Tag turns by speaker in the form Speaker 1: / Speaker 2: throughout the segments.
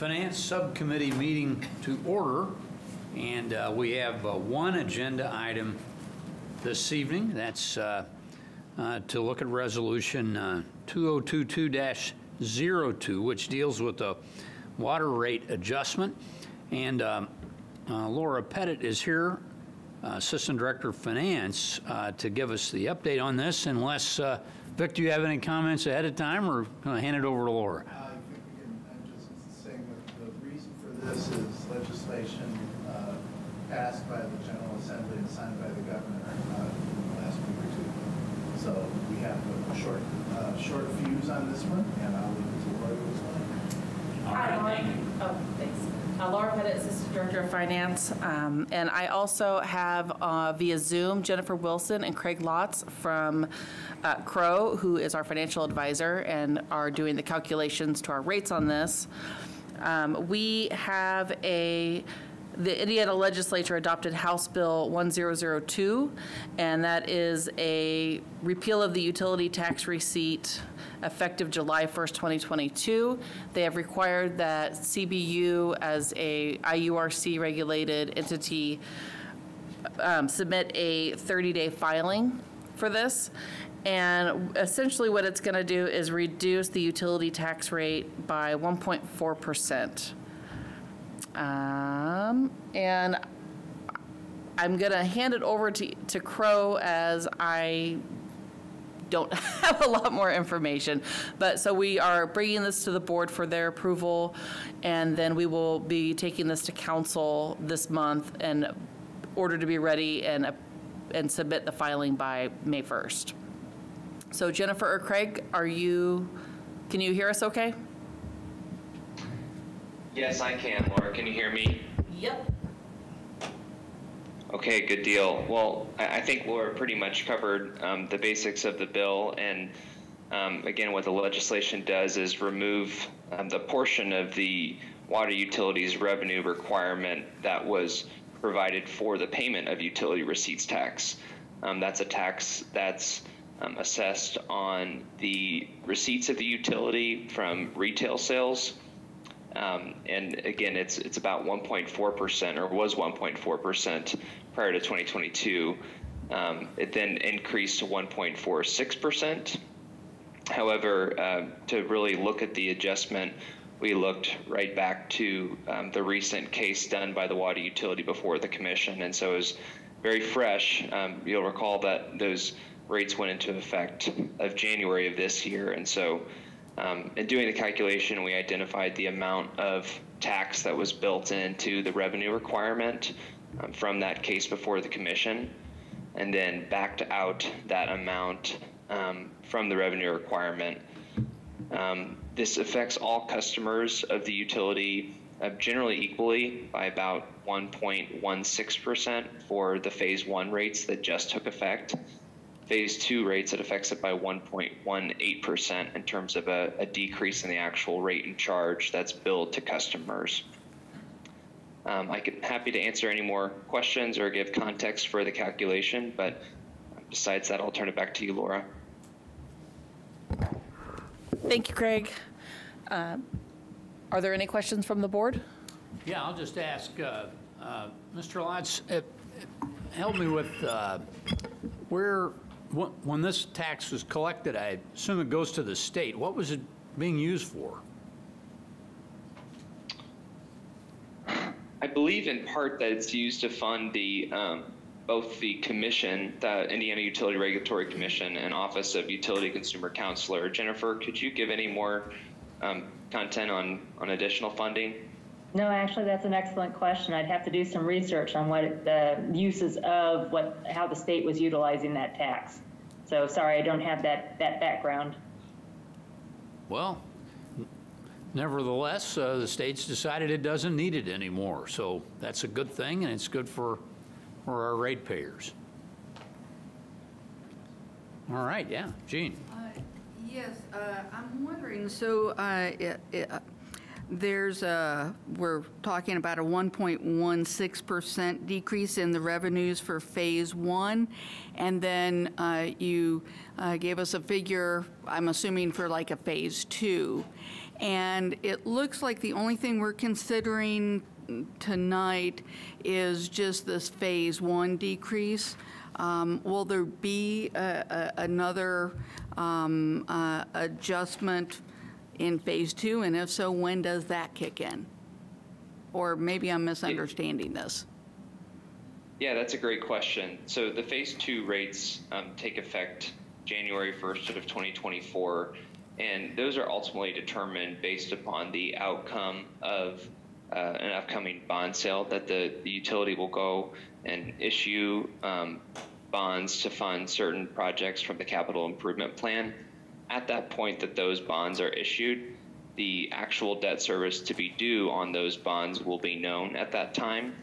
Speaker 1: Finance Subcommittee meeting to order, and we have one agenda item this evening. That's to look at Resolution 2022-02, which deals with the water rate adjustment. And Laura Pettit is here, Assistant Director of Finance, to give us the update on this. Unless, Vic, do you have any comments ahead of time, or can I hand it over to Laura?
Speaker 2: I'm just saying that the reason for this is legislation passed by the General Assembly and signed by the governor last week or two. So we have a short fuse on this one, and I'll leave it to Laura to explain.
Speaker 1: All right, thank you.
Speaker 3: Oh, thanks. Laura Pettit, Assistant Director of Finance, and I also have via Zoom Jennifer Wilson and Craig Lotz from Crow, who is our financial advisor and are doing the calculations to our rates on this. We have the Indiana legislature adopted House Bill 1002, and that is a repeal of the utility tax receipt effective July 1st, 2022. They have required that CBU, as a IURC regulated entity, submit a 30-day filing for this. And essentially what it's going to do is reduce the utility tax rate by 1.4%. And I'm going to hand it over to Crow, as I don't have a lot more information. But so we are bringing this to the board for their approval, and then we will be taking this to council this month in order to be ready and submit the filing by May 1st. So Jennifer or Craig, can you hear us okay?
Speaker 4: Yes, I can, Laura. Can you hear me?
Speaker 3: Yep.
Speaker 4: Okay, good deal. Well, I think Laura pretty much covered the basics of the bill. And again, what the legislation does is remove the portion of the water utilities revenue requirement that was provided for the payment of utility receipts tax. That's a tax that's assessed on the receipts of the utility from retail sales. And again, it's about 1.4%, or was 1.4% prior to 2022. It then increased to 1.46%. However, to really look at the adjustment, we looked right back to the recent case done by the water utility before the commission, and so it was very fresh. You'll recall that those rates went into effect of January of this year, and so in doing the calculation, we identified the amount of tax that was built into the revenue requirement from that case before the commission, and then backed out that amount from the revenue requirement. This affects all customers of the utility generally equally by about 1.16% for the phase 1 rates that just took effect. Phase 2 rates, it affects it by 1.18% in terms of a decrease in the actual rate and charge that's billed to customers. I'm happy to answer any more questions or give context for the calculation, but besides that, I'll turn it back to you, Laura.
Speaker 3: Thank you, Craig. Are there any questions from the board?
Speaker 1: Yeah, I'll just ask, Mr. Lotz, help me with when this tax was collected, I assume it goes to the state. What was it being used for?
Speaker 4: I believe in part that it's used to fund the both the commission, the Indiana Utility Regulatory Commission, and Office of Utility Consumer Counselor. Jennifer, could you give any more content on additional funding?
Speaker 5: No, actually, that's an excellent question. I'd have to do some research on what the uses of how the state was utilizing that tax. So sorry, I don't have that background.
Speaker 1: Well, nevertheless, the state's decided it doesn't need it anymore. So that's a good thing, and it's good for our ratepayers. All right, yeah, Jean.
Speaker 6: Yes, I'm wondering, so we're talking about a 1.16% decrease in the revenues for Phase 1. And then you gave us a figure, I'm assuming, for like a Phase 2. And it looks like the only thing we're considering tonight is just this Phase 1 decrease. Will there be another adjustment in Phase 2, and if so, when does that kick in? Or maybe I'm misunderstanding this.
Speaker 4: Yeah, that's a great question. So the Phase 2 rates take effect January 1st of 2024, and those are ultimately determined based upon the outcome of an upcoming bond sale that the utility will go and issue bonds to fund certain projects from the capital improvement plan. At that point that those bonds are issued, the actual debt service to be due on those bonds will be known at that time.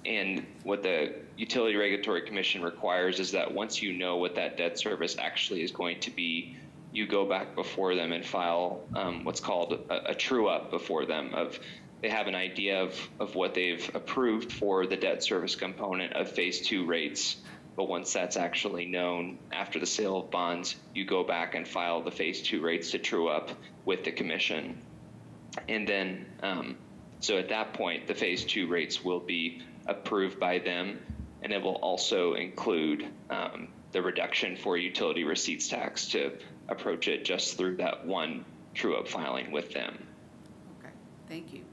Speaker 4: And what the Utility Regulatory Commission requires is that once you know what that debt service actually is going to be, you go back before them and file what's called a true-up before them. They have an idea of what they've approved for the debt service component of Phase 2 rates. But once that's actually known after the sale of bonds, you go back and file the Phase 2 rates to true up with the commission. And then, so at that point, the Phase 2 rates will be approved by them, and it will also include the reduction for utility receipts tax to approach it just through that one true up filing with them.
Speaker 6: Okay, thank you.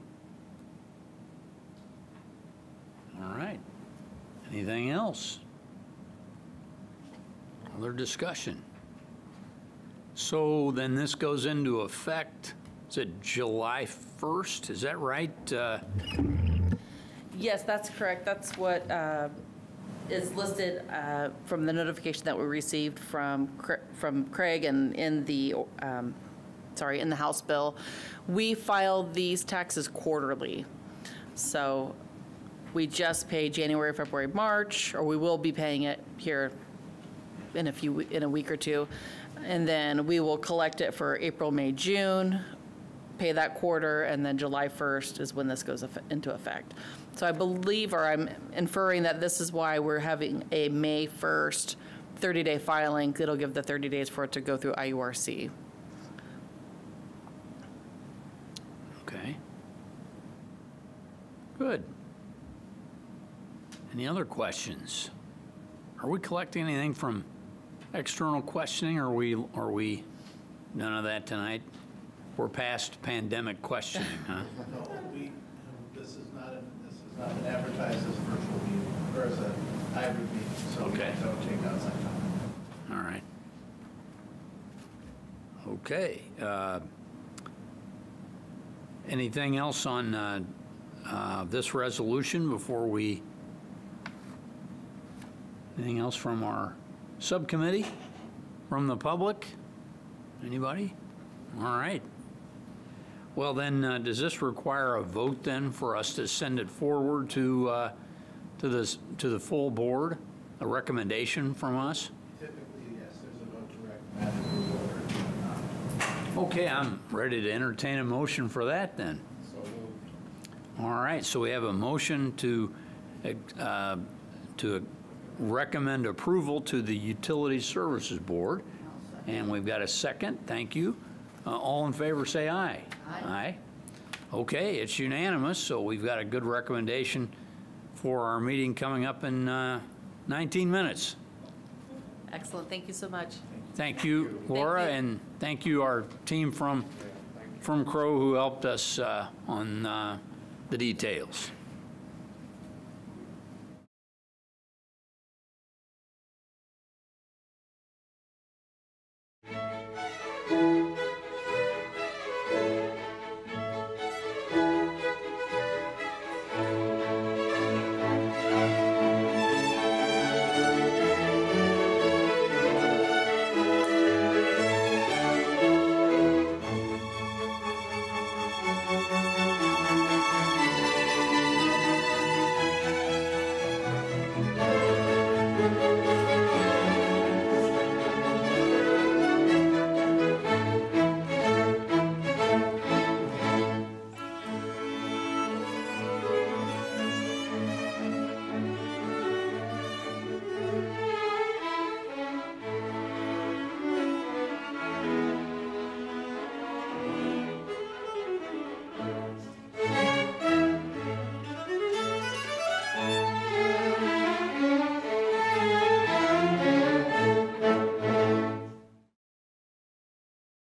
Speaker 1: All right. Anything else? Other discussion? So then this goes into effect, is it July 1st? Is that right?
Speaker 3: Yes, that's correct. That's what is listed from the notification that we received from Craig and in the, in the House bill. We filed these taxes quarterly. So we just pay January, February, March, or we will be paying it here in a week or two, and then we will collect it for April, May, June, pay that quarter, and then July 1st is when this goes into effect. So I believe, or I'm inferring that this is why we're having a May 1st 30-day filing. It'll give the 30 days for it to go through IURC.
Speaker 1: Okay. Good. Any other questions? Are we collecting anything from external questioning, or are we none of that tonight? We're past pandemic questioning, huh?
Speaker 2: No, this is not an advertised as a virtual meeting, or as a hybrid meeting, so
Speaker 1: Okay.
Speaker 2: we don't take outside comment.
Speaker 1: All right. Okay. Anything else on this resolution before we, anything else from our subcommittee, from the public? Anybody? All right. Well, then, does this require a vote then for us to send it forward to the full board, a recommendation from us?
Speaker 2: Typically, yes, there's a vote to recommend approval or not.
Speaker 1: Okay, I'm ready to entertain a motion for that then.
Speaker 2: So moved.
Speaker 1: All right, so we have a motion to recommend approval to the Utility Services Board, and we've got a second. Thank you. All in favor, say aye. Aye. Aye. Okay, it's unanimous, so we've got a good recommendation for our meeting coming up in 19 minutes.
Speaker 3: Excellent. Thank you so much.
Speaker 1: Thank you, Laura,
Speaker 3: Thank you.
Speaker 1: and thank you, our team from Crow, who helped us on the details.